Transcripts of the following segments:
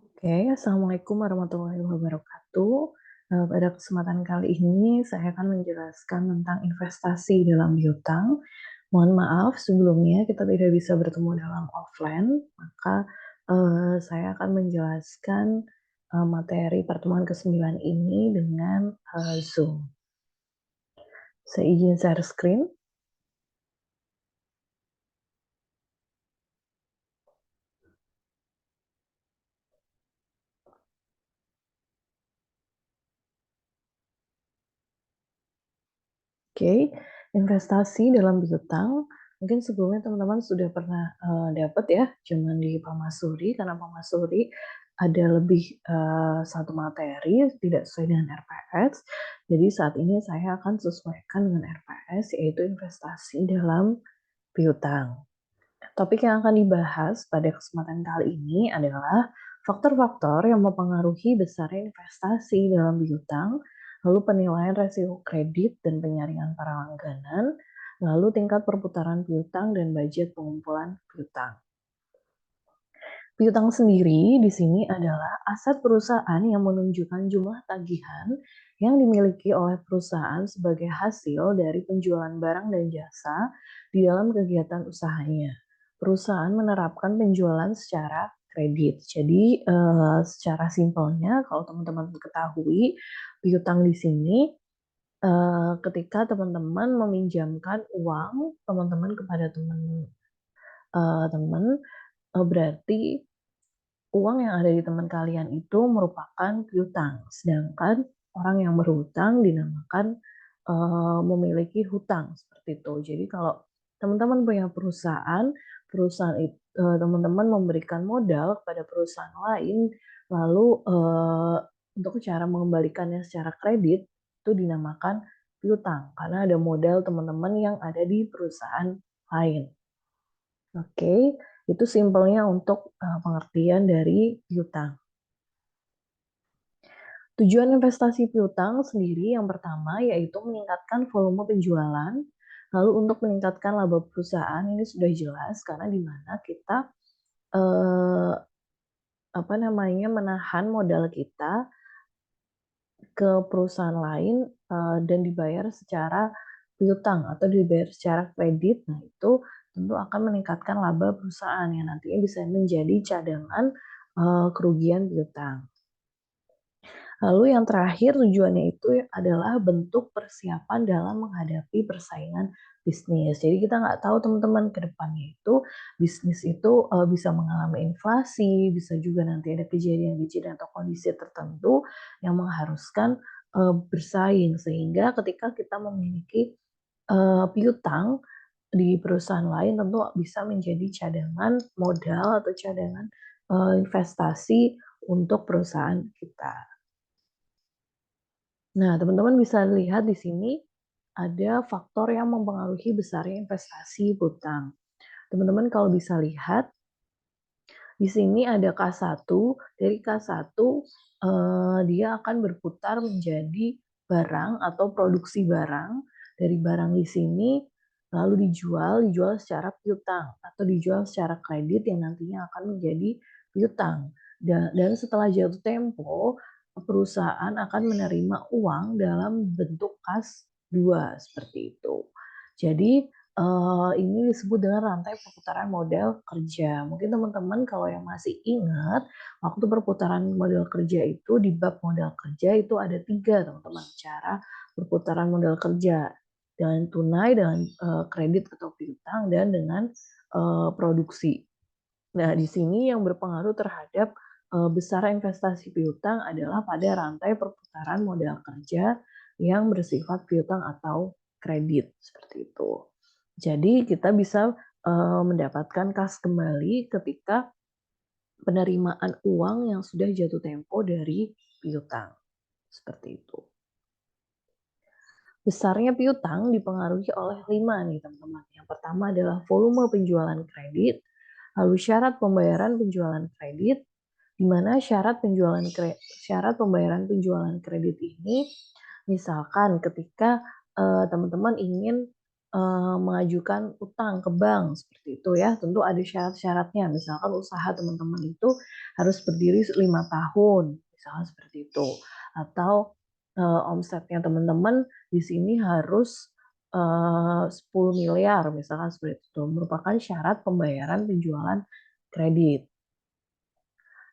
Oke, Assalamualaikum warahmatullahi wabarakatuh. Pada kesempatan kali ini saya akan menjelaskan tentang investasi dalam piutang. Mohon maaf sebelumnya kita tidak bisa bertemu dalam offline, maka saya akan menjelaskan materi pertemuan ke-9 ini dengan Zoom. Saya izin share screen. Oke, investasi dalam piutang, mungkin sebelumnya teman-teman sudah pernah dapat ya, cuman di Pamasuri, karena Pamasuri ada lebih satu materi tidak sesuai dengan RPS. Jadi saat ini saya akan sesuaikan dengan RPS, yaitu investasi dalam piutang. Topik yang akan dibahas pada kesempatan kali ini adalah faktor-faktor yang mempengaruhi besarnya investasi dalam piutang, lalu penilaian resiko kredit dan penyaringan para langganan, lalu tingkat perputaran piutang dan budget pengumpulan piutang. Piutang sendiri di sini adalah aset perusahaan yang menunjukkan jumlah tagihan yang dimiliki oleh perusahaan sebagai hasil dari penjualan barang dan jasa di dalam kegiatan usahanya. Perusahaan menerapkan penjualan secara kredit. Jadi secara simpelnya kalau teman-teman ketahui piutang di sini ketika teman-teman meminjamkan uang teman-teman kepada teman-teman berarti uang yang ada di teman kalian itu merupakan piutang, sedangkan orang yang berhutang dinamakan memiliki hutang seperti itu. Jadi kalau teman-teman punya perusahaan, perusahaan itu teman-teman memberikan modal kepada perusahaan lain, lalu untuk cara mengembalikannya secara kredit itu dinamakan piutang karena ada modal teman-teman yang ada di perusahaan lain. Oke, itu simpelnya untuk pengertian dari piutang. Tujuan investasi piutang sendiri yang pertama yaitu meningkatkan volume penjualan. Lalu untuk meningkatkan laba perusahaan ini sudah jelas karena di mana kita eh, menahan modal kita ke perusahaan lain dan dibayar secara piutang atau dibayar secara kredit. Nah, itu tentu akan meningkatkan laba perusahaan yang nantinya bisa menjadi cadangan kerugian piutang. Lalu yang terakhir tujuannya itu adalah bentuk persiapan dalam menghadapi persaingan bisnis. Jadi kita nggak tahu teman-teman ke depannya itu bisnis itu bisa mengalami inflasi, bisa juga nanti ada kejadian-kejadian atau kondisi tertentu yang mengharuskan bersaing. Sehingga ketika kita memiliki piutang di perusahaan lain tentu bisa menjadi cadangan modal atau cadangan investasi untuk perusahaan kita. Nah, teman-teman bisa lihat di sini ada faktor yang mempengaruhi besarnya investasi hutang. Teman-teman kalau bisa lihat, di sini ada K1, dari K1 dia akan berputar menjadi barang atau produksi barang. Dari barang di sini lalu dijual secara piutang atau dijual secara kredit yang nantinya akan menjadi piutang. Dan setelah jatuh tempo, perusahaan akan menerima uang dalam bentuk kas 2 seperti itu. Jadi ini disebut dengan rantai perputaran modal kerja. Mungkin teman-teman kalau yang masih ingat, waktu perputaran modal kerja itu di bab modal kerja itu ada 3 teman-teman cara perputaran modal kerja dengan tunai, dengan kredit atau piutang, dan dengan produksi. Nah, di sini yang berpengaruh terhadap besar investasi piutang adalah pada rantai perputaran modal kerja yang bersifat piutang atau kredit seperti itu. Jadi kita bisa mendapatkan kas kembali ketika penerimaan uang yang sudah jatuh tempo dari piutang. Seperti itu. Besarnya piutang dipengaruhi oleh 5 nih teman-teman. Yang pertama adalah volume penjualan kredit, lalu syarat pembayaran penjualan kredit, di mana syarat pembayaran penjualan kredit ini misalkan ketika teman-teman ingin mengajukan utang ke bank seperti itu ya, tentu ada syarat-syaratnya. Misalkan usaha teman-teman itu harus berdiri 5 tahun, misalkan seperti itu. Atau omsetnya teman-teman di sini harus 10 miliar, misalkan seperti itu. Merupakan syarat pembayaran penjualan kredit.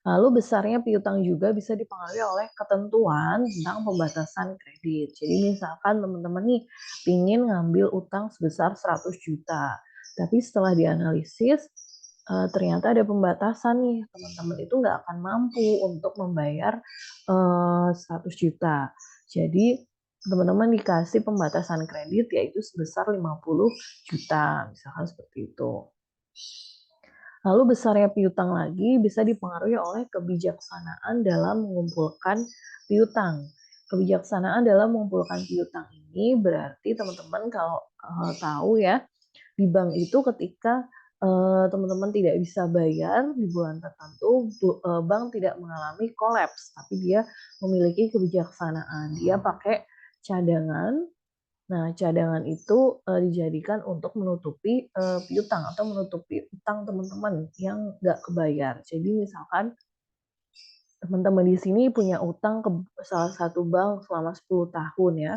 Lalu besarnya piutang juga bisa dipengaruhi oleh ketentuan tentang pembatasan kredit. Jadi misalkan teman-teman nih ingin ngambil utang sebesar 100 juta, tapi setelah dianalisis ternyata ada pembatasan nih, teman-teman itu nggak akan mampu untuk membayar 100 juta. Jadi teman-teman dikasih pembatasan kredit yaitu sebesar 50 juta, misalkan seperti itu. Lalu besarnya piutang lagi bisa dipengaruhi oleh kebijaksanaan dalam mengumpulkan piutang. Kebijaksanaan dalam mengumpulkan piutang ini berarti teman-teman kalau tahu ya, di bank itu ketika teman-teman tidak bisa bayar di bulan tertentu, bank tidak mengalami kolaps, tapi dia memiliki kebijaksanaan. Dia pakai cadangan. Nah, cadangan itu dijadikan untuk menutupi piutang atau menutupi utang teman-teman yang nggak kebayar. Jadi misalkan teman-teman di sini punya utang ke salah satu bank selama 10 tahun ya,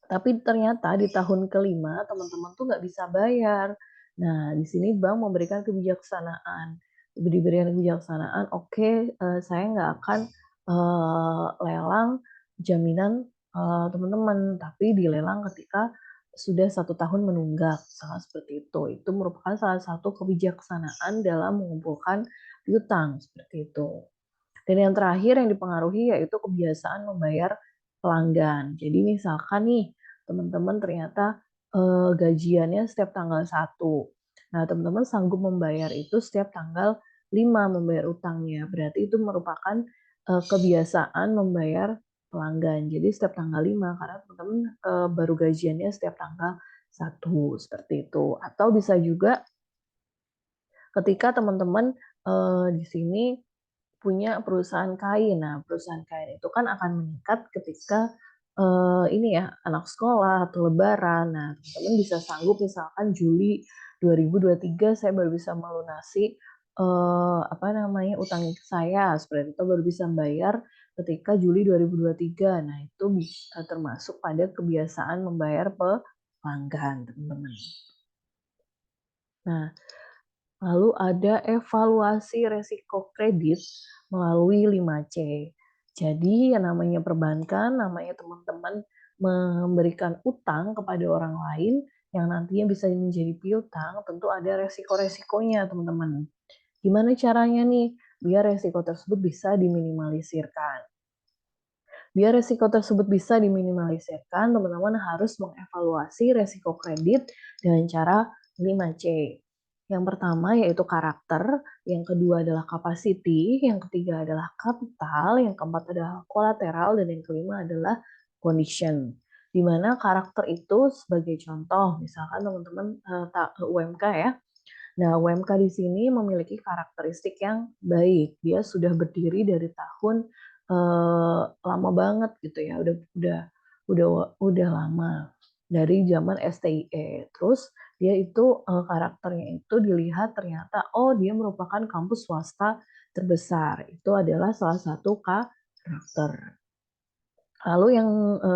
tapi ternyata di tahun kelima teman-teman tuh nggak bisa bayar. Nah, di sini bank memberikan kebijaksanaan. Diberikan kebijaksanaan, oke, saya nggak akan lelang jaminan teman-teman, tapi dilelang ketika sudah 1 tahun menunggak, sangat seperti itu. Itu merupakan salah satu kebijaksanaan dalam mengumpulkan piutang, seperti itu. Dan yang terakhir yang dipengaruhi yaitu kebiasaan membayar pelanggan. Jadi misalkan nih, teman-teman ternyata gajiannya setiap tanggal 1. Nah, teman-teman sanggup membayar itu setiap tanggal 5 membayar utangnya. Berarti itu merupakan kebiasaan membayar pelanggan. Jadi setiap tanggal 5 karena teman-teman baru gajiannya setiap tanggal 1 seperti itu. Atau bisa juga ketika teman-teman di sini punya perusahaan kain. Nah, perusahaan kain itu kan akan meningkat ketika ini ya, anak sekolah atau lebaran. Nah, teman-teman bisa sanggup misalkan Juli 2023 saya baru bisa melunasi apa namanya utang saya seperti itu baru bisa bayar ketika Juli 2023. Nah, itu bisa termasuk pada kebiasaan membayar pelanggan, teman-teman. Nah, lalu ada evaluasi resiko kredit melalui 5C. Jadi yang namanya perbankan, namanya teman-teman memberikan utang kepada orang lain yang nantinya bisa menjadi piutang, tentu ada resiko-resikonya teman-teman. Gimana caranya nih biar resiko tersebut bisa diminimalisirkan? Biar resiko tersebut bisa diminimalisirkan, teman-teman harus mengevaluasi resiko kredit dengan cara 5C. Yang pertama yaitu karakter, yang kedua adalah capacity, yang ketiga adalah kapital, yang keempat adalah kolateral, dan yang kelima adalah condition. Di mana karakter itu sebagai contoh, misalkan teman-teman UMK ya. Nah, UMK di sini memiliki karakteristik yang baik. Dia sudah berdiri dari tahun lama banget gitu ya. Udah lama dari zaman STIE. Terus dia itu karakternya itu dilihat ternyata oh dia merupakan kampus swasta terbesar. Itu adalah salah satu karakter. Lalu yang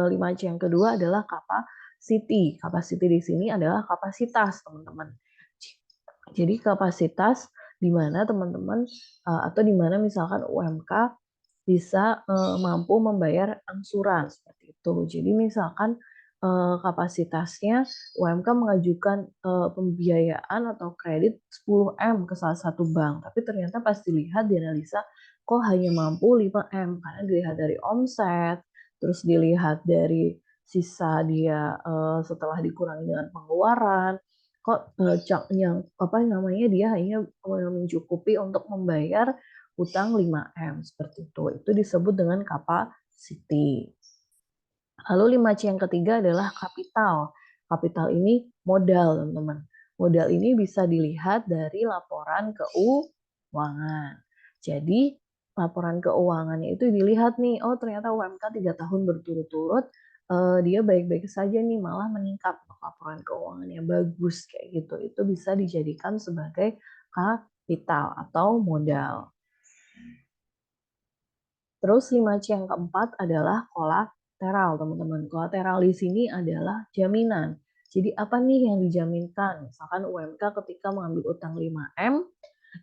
5C yang kedua adalah capacity. Capacity di sini adalah kapasitas, teman-teman. Jadi kapasitas di mana teman-teman atau di mana misalkan UMK bisa mampu membayar angsuran seperti itu. Jadi misalkan kapasitasnya UMK mengajukan pembiayaan atau kredit 10M ke salah satu bank, tapi ternyata pas dilihat dianalisa kok hanya mampu 5M karena dilihat dari omset, terus dilihat dari sisa dia setelah dikurangi dengan pengeluaran, kok yang apa namanya dia hanya mencukupi untuk membayar utang 5M seperti itu. Itu disebut dengan capacity. Lalu 5C yang ketiga adalah kapital. Kapital ini modal, teman-teman. Modal ini bisa dilihat dari laporan keuangan. Jadi, laporan keuangannya itu dilihat nih, oh ternyata UMK 3 tahun berturut-turut dia baik-baik saja nih, malah meningkat. laporan keuangannya bagus kayak gitu, itu bisa dijadikan sebagai kapital atau modal. Terus 5C yang keempat adalah kolateral, teman-teman. Kolateral di sini adalah jaminan. Jadi apa nih yang dijaminkan? Misalkan UMK ketika mengambil utang 5M,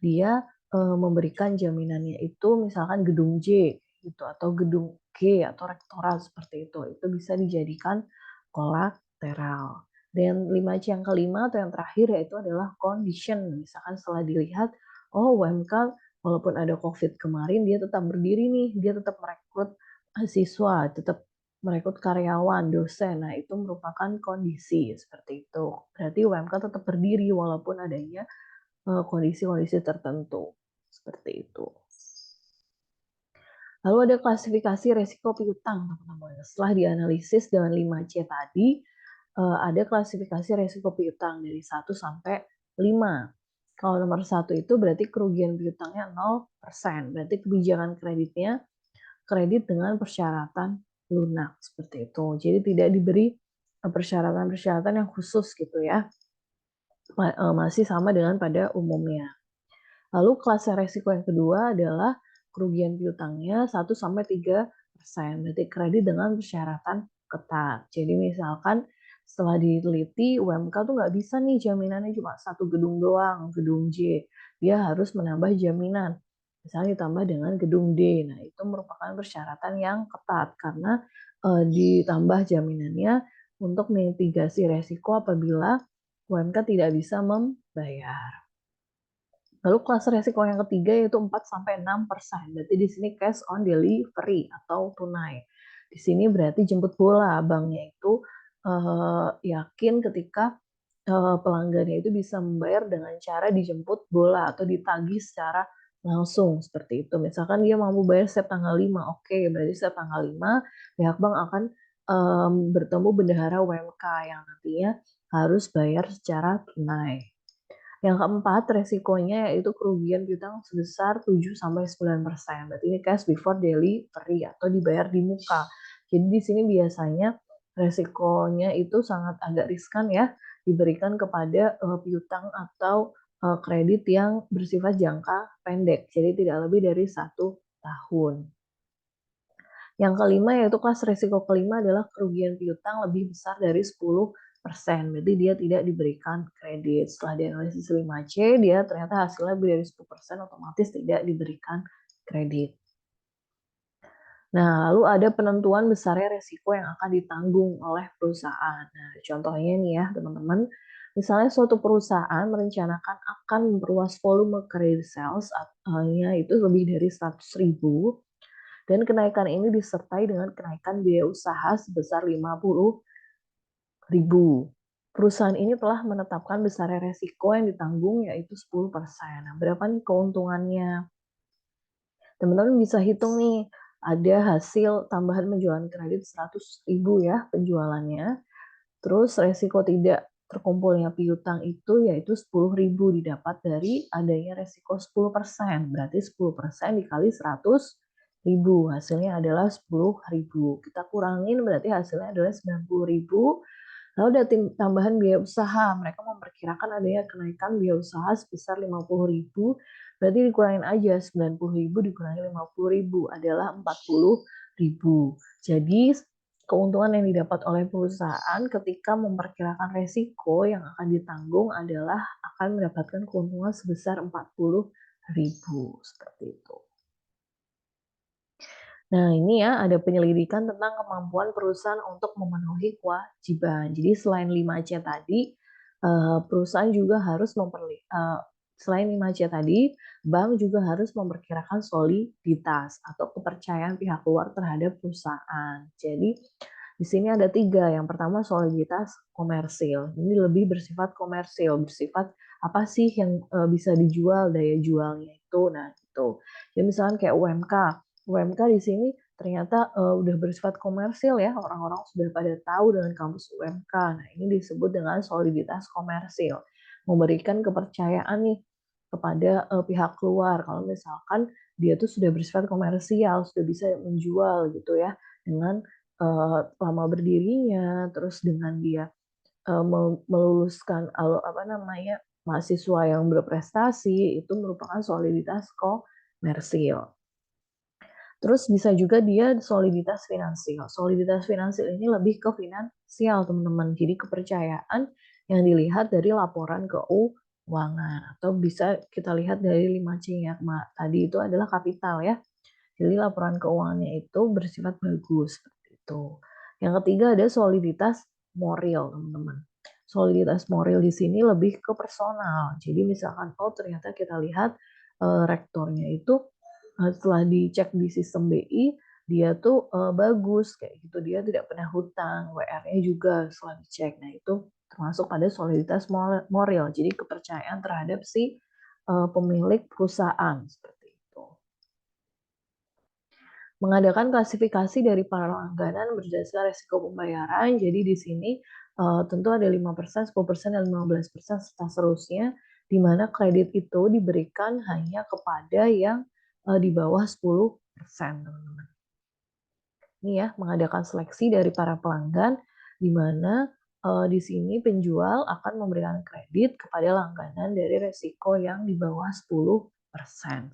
dia memberikan jaminannya itu misalkan gedung J gitu atau gedung G atau rektorat seperti itu. Itu bisa dijadikan kolateral. Dan 5C yang kelima atau yang terakhir yaitu adalah condition. Misalkan setelah dilihat, oh UMK walaupun ada COVID kemarin, dia tetap berdiri nih, dia tetap merekrut siswa, tetap merekrut karyawan, dosen. Nah, itu merupakan kondisi seperti itu. Berarti UMK tetap berdiri walaupun adanya kondisi-kondisi tertentu. Seperti itu. Lalu ada klasifikasi resiko piutang, teman-teman. Setelah dianalisis dengan 5C tadi, ada klasifikasi resiko piutang dari 1 sampai 5. Kalau nomor 1 itu berarti kerugian piutangnya 0%. Berarti kebijakan kreditnya kredit dengan persyaratan lunak seperti itu. Jadi tidak diberi persyaratan-persyaratan yang khusus gitu ya. Masih sama dengan pada umumnya. Lalu kelas resiko yang kedua adalah kerugian piutangnya 1 sampai 3%. Berarti kredit dengan persyaratan ketat. Jadi misalkan setelah diteliti UMK tuh nggak bisa nih jaminannya cuma satu gedung doang, gedung J. Dia harus menambah jaminan. Misalnya ditambah dengan gedung D. Nah, itu merupakan persyaratan yang ketat karena ditambah jaminannya untuk mitigasi resiko apabila UMK tidak bisa membayar. Lalu kelas resiko yang ketiga yaitu 4-6%. Berarti di sini cash on delivery atau tunai. Di sini berarti jemput bola. Banknya itu yakin ketika pelanggannya itu bisa membayar dengan cara dijemput bola atau ditagih secara langsung seperti itu. Misalkan dia mampu bayar setiap tanggal 5, oke, berarti setiap tanggal 5 pihak bank akan bertemu bendahara UMK yang nantinya harus bayar secara tunai. Yang keempat, resikonya yaitu kerugian piutang sebesar 7-9%. Berarti ini cash before delivery atau dibayar di muka. Jadi di sini biasanya resikonya itu sangat agak riskan ya, diberikan kepada piutang atau kredit yang bersifat jangka pendek. Jadi tidak lebih dari 1 tahun. Yang kelima yaitu kelas risiko kelima adalah kerugian piutang lebih besar dari 10%. Berarti dia tidak diberikan kredit. Setelah dianalisis 5C, dia ternyata hasilnya lebih dari 10%, otomatis tidak diberikan kredit. Nah, lalu ada penentuan besarnya resiko yang akan ditanggung oleh perusahaan. Nah, contohnya nih ya, teman-teman. Misalnya suatu perusahaan merencanakan akan memperluas volume kredit sales, itu lebih dari 100.000, dan kenaikan ini disertai dengan kenaikan biaya usaha sebesar 50.000. Perusahaan ini telah menetapkan besarnya resiko yang ditanggung yaitu 10%. Nah, berapa nih keuntungannya? Teman-teman bisa hitung nih, ada hasil tambahan penjualan kredit 100.000 ya penjualannya. Terus resiko tidak terkumpulnya piutang itu yaitu 10.000 didapat dari adanya resiko 10%. Berarti 10% dikali 100.000. Hasilnya adalah 10.000. Kita kurangin berarti hasilnya adalah 90.000. Lalu ada tambahan biaya usaha. Mereka memperkirakan adanya kenaikan biaya usaha sebesar 50.000. Berarti dikurangin aja 90.000 dikurangi 50.000 adalah 40.000. Jadi keuntungan yang didapat oleh perusahaan ketika memperkirakan resiko yang akan ditanggung adalah akan mendapatkan keuntungan sebesar 40.000 seperti itu. Nah, ini ya ada penyelidikan tentang kemampuan perusahaan untuk memenuhi kewajiban. Jadi selain 5C tadi, perusahaan juga harus selain 5C tadi, bank juga harus memperkirakan soliditas atau kepercayaan pihak luar terhadap perusahaan. Jadi di sini ada 3. Yang pertama soliditas komersil. Ini lebih bersifat komersil, bersifat apa sih yang bisa dijual, daya jualnya itu. Nah, gitu. Jadi misalkan kayak UMK. UMK di sini ternyata udah bersifat komersil ya, orang-orang sudah pada tahu dengan kampus UMK. Nah, ini disebut dengan soliditas komersil. Memberikan kepercayaan nih kepada pihak luar kalau misalkan dia tuh sudah bersifat komersial, sudah bisa menjual gitu ya dengan lama berdirinya, terus dengan dia meluluskan mahasiswa yang berprestasi itu merupakan soliditas komersil. Terus bisa juga dia soliditas finansial. Soliditas finansial ini lebih ke finansial, teman-teman. Jadi kepercayaan yang dilihat dari laporan keuangan. Atau bisa kita lihat dari 5C-nya. Tadi itu adalah kapital ya. Jadi laporan keuangannya itu bersifat bagus. Seperti itu. Yang ketiga ada soliditas moral, teman-teman. Soliditas moral di sini lebih ke personal. Jadi misalkan, oh ternyata kita lihat rektornya itu setelah dicek di sistem BI dia tuh bagus kayak gitu, dia tidak pernah hutang, WR-nya juga setelah dicek. Nah itu termasuk pada soliditas moral, jadi kepercayaan terhadap si pemilik perusahaan seperti itu. Mengadakan klasifikasi dari para langganan berdasarkan resiko pembayaran. Jadi di sini tentu ada 5%, 10%, dan 15% serta seterusnya, di mana kredit itu diberikan hanya kepada yang di bawah 10%, teman-teman. Ini ya, mengadakan seleksi dari para pelanggan, di mana di sini penjual akan memberikan kredit kepada langganan dari resiko yang di bawah 10%,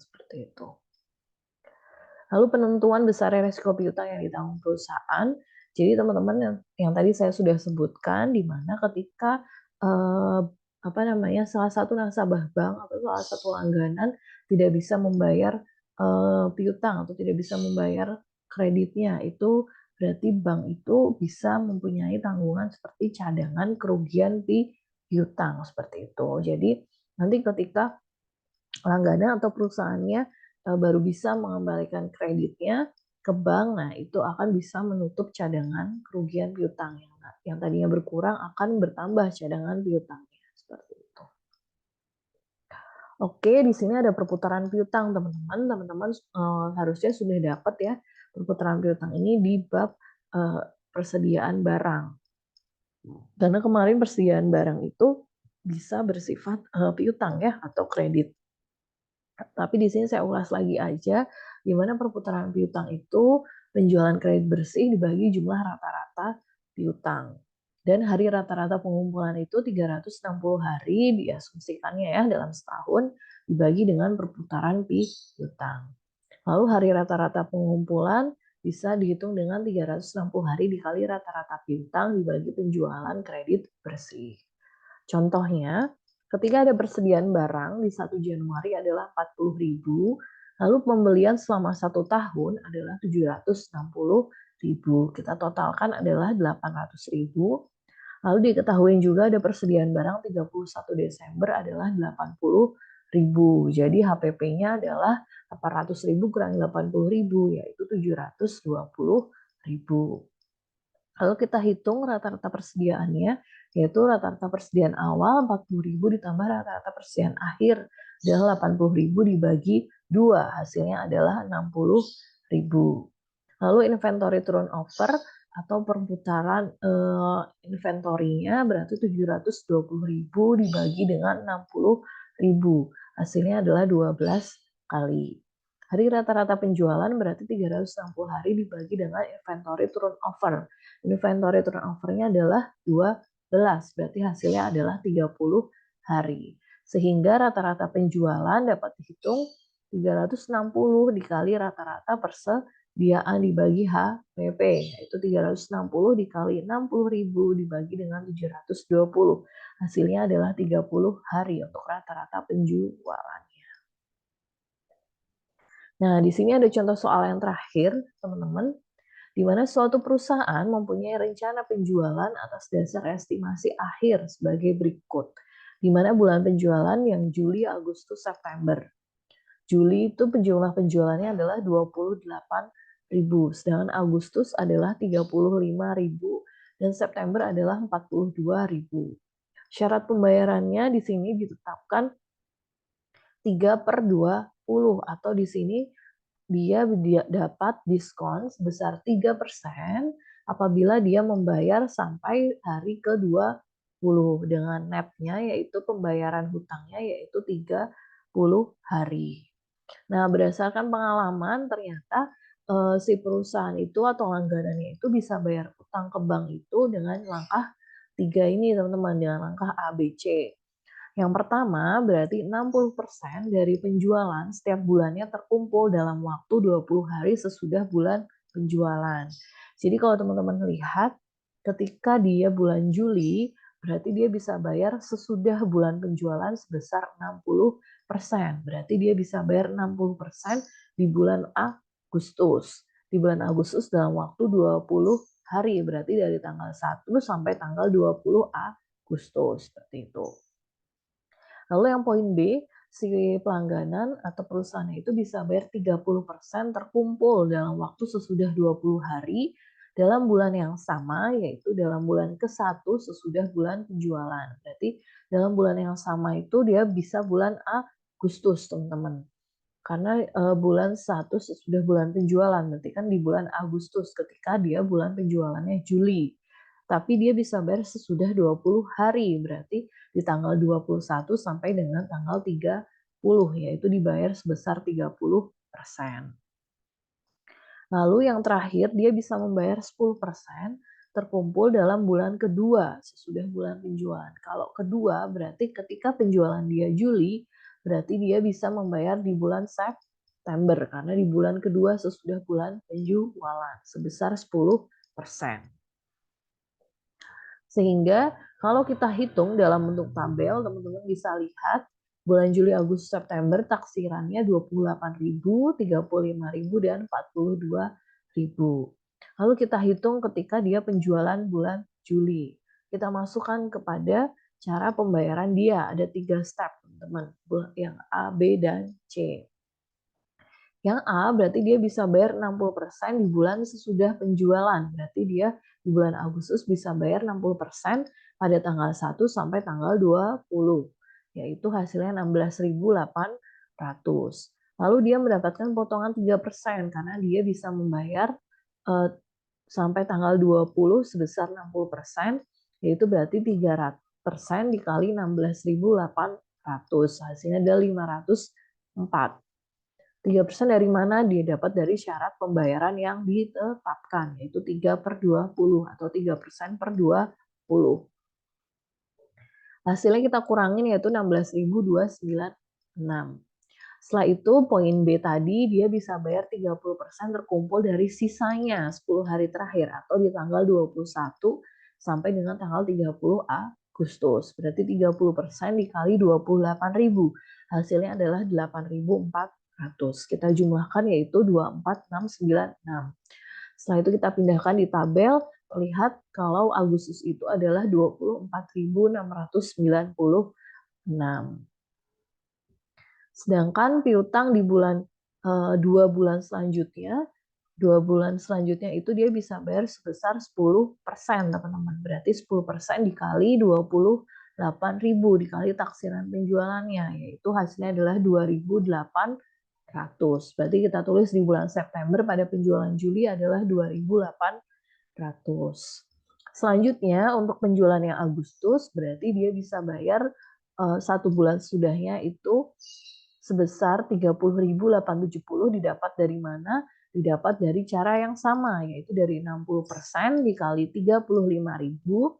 seperti itu. Lalu penentuan besar resiko piutang yang ditanggung perusahaan. Jadi teman-teman yang tadi saya sudah sebutkan, di mana ketika salah satu nasabah bank atau salah satu langganan tidak bisa membayar piutang atau tidak bisa membayar kreditnya, itu berarti bank itu bisa mempunyai tanggungan seperti cadangan kerugian piutang seperti itu. Jadi nanti ketika langganan atau perusahaannya baru bisa mengembalikan kreditnya ke bank, nah itu akan bisa menutup cadangan kerugian piutang yang tadinya berkurang akan bertambah cadangan piutangnya seperti itu. Oke, di sini ada perputaran piutang, teman-teman. Teman-teman harusnya sudah dapat ya perputaran piutang ini di bab persediaan barang. Karena kemarin persediaan barang itu bisa bersifat piutang ya atau kredit. Tapi di sini saya ulas lagi aja, di mana perputaran piutang itu penjualan kredit bersih dibagi jumlah rata-rata piutang. Dan hari rata-rata pengumpulan itu 360 hari diasumsikannya ya dalam setahun dibagi dengan perputaran piutang. Lalu hari rata-rata pengumpulan bisa dihitung dengan 360 hari dikali rata-rata piutang dibagi penjualan kredit bersih. Contohnya, ketika ada persediaan barang di 1 Januari adalah 40.000, lalu pembelian selama 1 tahun adalah 760.000. Kita totalkan adalah 800.000. Lalu diketahui juga ada persediaan barang 31 Desember adalah 80.000. Jadi HPP-nya adalah 800.000 kurang 80.000, yaitu 720.000. Lalu kita hitung rata-rata persediaannya, yaitu rata-rata persediaan awal 40.000 ditambah rata-rata persediaan akhir adalah 80.000 dibagi 2, hasilnya adalah 60.000. Lalu inventory turnover atau perputaran inventorinya berarti 720.000 dibagi dengan 60.000, hasilnya adalah 12 kali. Hari rata-rata penjualan berarti 360 hari dibagi dengan inventory turnover. Inventory turnover-nya adalah 12, berarti hasilnya adalah 30 hari. Sehingga rata-rata penjualan dapat dihitung 360 dikali rata-rata persediaan dibagi HPP, yaitu 360 dikali 60.000 dibagi dengan 720. Hasilnya adalah 30 hari untuk rata-rata penjualannya. Nah, di sini ada contoh soal yang terakhir, teman-teman, di mana suatu perusahaan mempunyai rencana penjualan atas dasar estimasi akhir sebagai berikut. Di mana bulan penjualan yang Juli, Agustus, September. Juli itu jumlah penjualannya adalah 28.000, sedangkan Agustus adalah 35.000 dan September adalah 42.000. Syarat pembayarannya di sini ditetapkan 3/20 atau di sini dia dapat diskon sebesar 3% apabila dia membayar sampai hari ke-20 dengan netnya yaitu pembayaran hutangnya yaitu 30 hari. Nah, berdasarkan pengalaman ternyata si perusahaan itu atau langganannya itu bisa bayar utang ke bank itu dengan langkah tiga ini teman-teman dengan langkah A, B, C. Yang pertama berarti 60% dari penjualan setiap bulannya terkumpul dalam waktu 20 hari sesudah bulan penjualan. Jadi kalau teman-teman lihat ketika dia bulan Juli, berarti dia bisa bayar sesudah bulan penjualan sebesar 60%. Berarti dia bisa bayar 60% di bulan Agustus. Di bulan Agustus dalam waktu 20 hari, berarti dari tanggal 1 sampai tanggal 20 Agustus, seperti itu. Lalu yang poin B, si pelangganan atau perusahaannya itu bisa bayar 30% terkumpul dalam waktu sesudah 20 hari dalam bulan yang sama, yaitu dalam bulan ke-1 sesudah bulan penjualan. Berarti dalam bulan yang sama itu dia bisa bulan Agustus, teman-teman. Karena bulan 1 sesudah bulan penjualan, berarti kan di bulan Agustus ketika dia bulan penjualannya Juli. Tapi dia bisa bayar sesudah 20 hari, berarti di tanggal 21 sampai dengan tanggal 30, yaitu dibayar sebesar 30%. Lalu yang terakhir, dia bisa membayar 10% terkumpul dalam bulan kedua sesudah bulan penjualan. Kalau kedua berarti ketika penjualan dia Juli, berarti dia bisa membayar di bulan September karena di bulan kedua sesudah bulan penjualan sebesar 10%. Sehingga kalau kita hitung dalam bentuk tabel, teman-teman bisa lihat bulan Juli, Agustus, September taksirannya 28.000, 35.000, dan 42.000. Lalu kita hitung ketika dia penjualan bulan Juli. Kita masukkan kepada cara pembayaran dia. Ada 3 step, teman-teman. Yang A, B, dan C. Yang A berarti dia bisa bayar 60% di bulan sesudah penjualan. Berarti dia di bulan Agustus bisa bayar 60% pada tanggal 1 sampai tanggal 20. Yaitu hasilnya 16.800. Lalu dia mendapatkan potongan 3% karena dia bisa membayar sampai tanggal 20 sebesar 60%, yaitu berarti 300% dikali 16.800. Hasilnya ada 504. 3% dari mana? Dia dapat dari syarat pembayaran yang ditetapkan, yaitu 3/20 atau 3% per 20. Hasilnya kita kurangin yaitu 16.296. Setelah itu poin B tadi dia bisa bayar 30% terkumpul dari sisanya 10 hari terakhir atau di tanggal 21 sampai dengan tanggal 30 Agustus. Berarti 30% dikali 28.000. Hasilnya adalah 8.400. Kita jumlahkan yaitu 24.696. Setelah itu kita pindahkan di tabel, terlihat kalau Agustus itu adalah 24.696. Sedangkan piutang di bulan 2 bulan selanjutnya, 2 bulan selanjutnya itu dia bisa bayar sebesar 10%, teman-teman. Berarti 10% dikali 28.000 dikali taksiran penjualannya, yaitu hasilnya adalah 2.800. Berarti kita tulis di bulan September pada penjualan Juli adalah 2.800. Selanjutnya untuk penjualan yang Agustus berarti dia bisa bayar 1 bulan sudahnya itu sebesar 30.870. Didapat dari mana? Didapat dari cara yang sama, yaitu dari 60% dikali 35.000,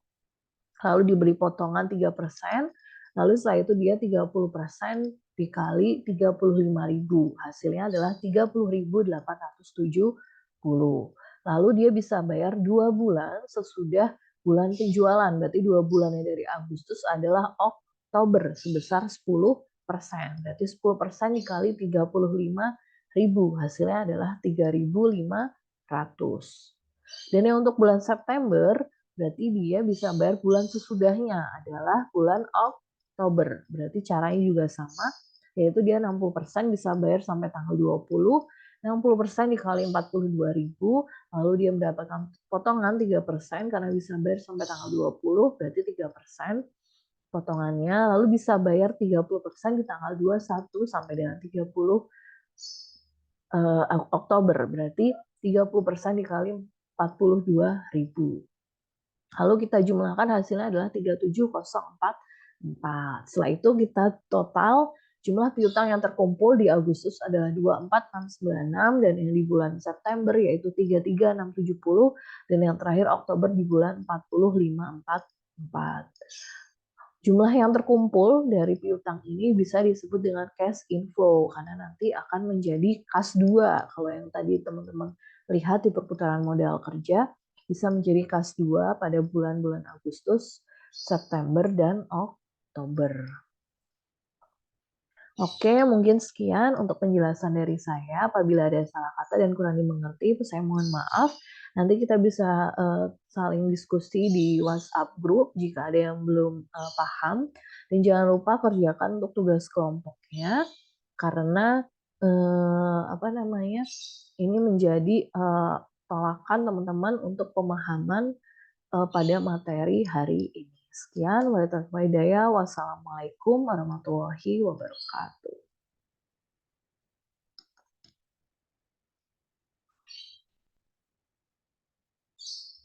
lalu diberi potongan 3%, lalu setelah itu dia 30% dikali 35.000. Hasilnya adalah 30.870. Lalu dia bisa bayar 2 bulan sesudah bulan penjualan. Berarti 2 bulannya dari Agustus adalah Oktober sebesar 10%. Berarti 10% dikali 35.000. Hasilnya adalah 3.500. Dan yang untuk bulan September, berarti dia bisa bayar bulan sesudahnya adalah bulan Oktober. Berarti caranya juga sama, yaitu dia 60% bisa bayar sampai tanggal 20, 60% dikali 42.000, lalu dia mendapatkan potongan 3% karena bisa bayar sampai tanggal 20, berarti 3% potongannya, lalu bisa bayar 30% di tanggal 21 sampai dengan 30 Oktober, berarti 30% dikali 42.000. Lalu kita jumlahkan hasilnya adalah 37.044. Setelah itu kita total jumlah piutang yang terkumpul di Agustus adalah 24.696 dan yang di bulan September yaitu 33.670 dan yang terakhir Oktober di bulan 40.540. 4. Jumlah yang terkumpul dari piutang ini bisa disebut dengan cash inflow karena nanti akan menjadi kas 2. Kalau yang tadi teman-teman lihat di perputaran modal kerja bisa menjadi kas 2 pada bulan-bulan Agustus, September, dan Oktober. Oke, mungkin sekian untuk penjelasan dari saya. Apabila ada salah kata dan kurang dimengerti, saya mohon maaf. Nanti kita bisa saling diskusi di WhatsApp group jika ada yang belum paham. Dan jangan lupa kerjakan untuk tugas kelompoknya, karena apa namanya, ini menjadi tolakan teman-teman untuk pemahaman pada materi hari ini. Sekian, wassalamualaikum warahmatullahi wabarakatuh.